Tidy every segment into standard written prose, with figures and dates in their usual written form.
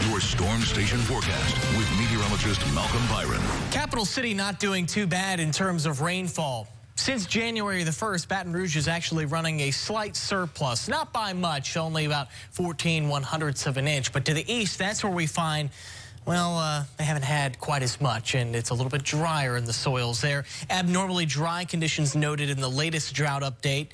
Your Storm Station forecast with meteorologist Malcolm Byron. Capital City not doing too bad in terms of rainfall. Since January the 1st, Baton Rouge is actually running a slight surplus. Not by much, only about 14/100ths of an inch. But to the east, that's where we find, well, they haven't had quite as much, and it's a little bit drier in the soils there. Abnormally dry conditions noted in the latest drought update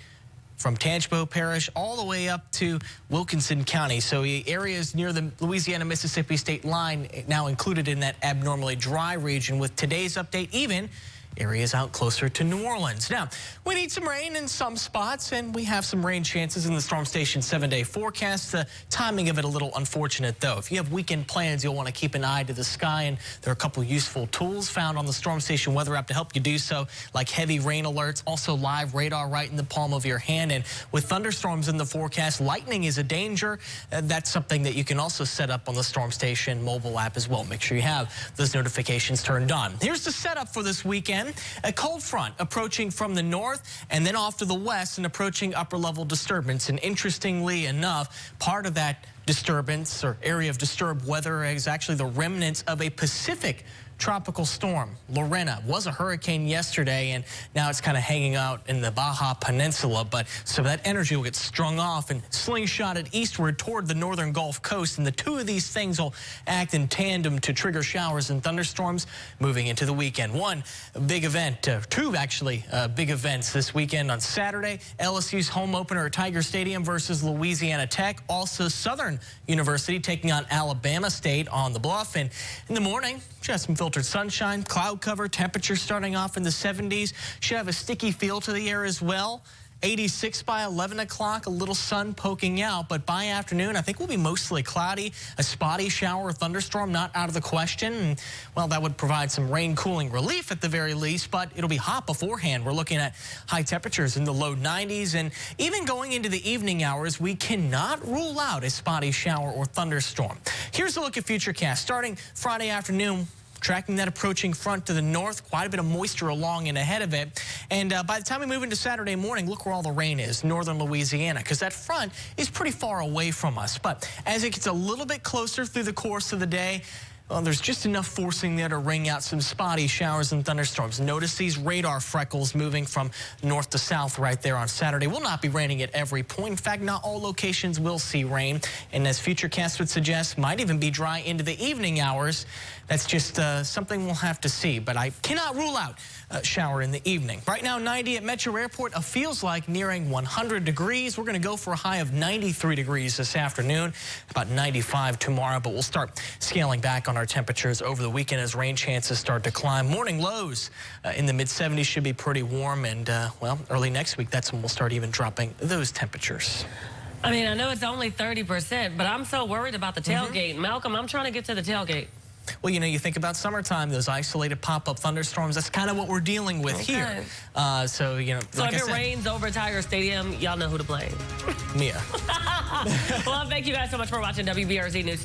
from Tangipahoa Parish all the way up to Wilkinson County. So areas near the Louisiana-Mississippi state line now included in that abnormally dry region, with today's update even areas out closer to New Orleans. Now, we need some rain in some spots, and we have some rain chances in the Storm Station 7-day forecast. The timing of it a little unfortunate, though. If you have weekend plans, you'll want to keep an eye to the sky, and there are a couple useful tools found on the Storm Station weather app to help you do so, like heavy rain alerts, also live radar right in the palm of your hand. And with thunderstorms in the forecast, lightning is a danger. That's something that you can also set up on the Storm Station mobile app as well. Make sure you have those notifications turned on. Here's the setup for this weekend. A cold front approaching from the north and then off to the west and approaching upper level disturbance. And interestingly enough, part of that disturbance or area of disturbed weather is actually the remnants of a Pacific tropical storm. Lorena was a hurricane yesterday, and now it's kind of hanging out in the Baja Peninsula. But so that energy will get strung off and slingshotted eastward toward the northern Gulf Coast. And the two of these things will act in tandem to trigger showers and thunderstorms moving into the weekend. One big event, two actually big events this weekend. On Saturday, LSU's home opener at Tiger Stadium versus Louisiana Tech. Also, Southern University taking on Alabama State on the Bluff. And in the morning, just some filtered sunshine, cloud cover, temperature starting off in the 70s. Should have a sticky feel to the air as well. 86 by 11 o'clock, a little sun poking out, but by afternoon, I think we'll be mostly cloudy. A spotty shower or thunderstorm not out of the question. And, well, that would provide some rain cooling relief at the very least, but it'll be hot beforehand. We're looking at high temperatures in the low 90s, and even going into the evening hours, we cannot rule out a spotty shower or thunderstorm. Here's a look at Futurecast. Starting Friday afternoon, tracking that approaching front to the north, quite a bit of moisture along and ahead of it. And by the time we move into Saturday morning, look where all the rain is, northern Louisiana, because that front is pretty far away from us. But as it gets a little bit closer through the course of the day, well, there's just enough forcing there to ring out some spotty showers and thunderstorms. Notice these radar freckles moving from north to south right there on Saturday. Will not be raining at every point. In fact, not all locations will see rain. And as Futurecast would suggest, might even be dry into the evening hours. That's just something we'll have to see. But I cannot rule out a shower in the evening. Right now, 90 at Metro Airport. It feels like nearing 100 degrees. We're going to go for a high of 93 degrees this afternoon, about 95 tomorrow. But we'll start scaling back on our temperatures over the weekend as rain chances start to climb. Morning lows in the mid-70s should be pretty warm. And, well, early next week, that's when we'll start even dropping those temperatures. I mean, I know it's only 30%, but I'm so worried about the tailgate. Malcolm, I'm trying to get to the tailgate. Well, you know, you think about summertime, those isolated pop-up thunderstorms, that's kind of what we're dealing with here. So, you know, so like if it rains over Tiger Stadium, y'all know who to blame. Mia. Well, thank you guys so much for watching WBRZ News.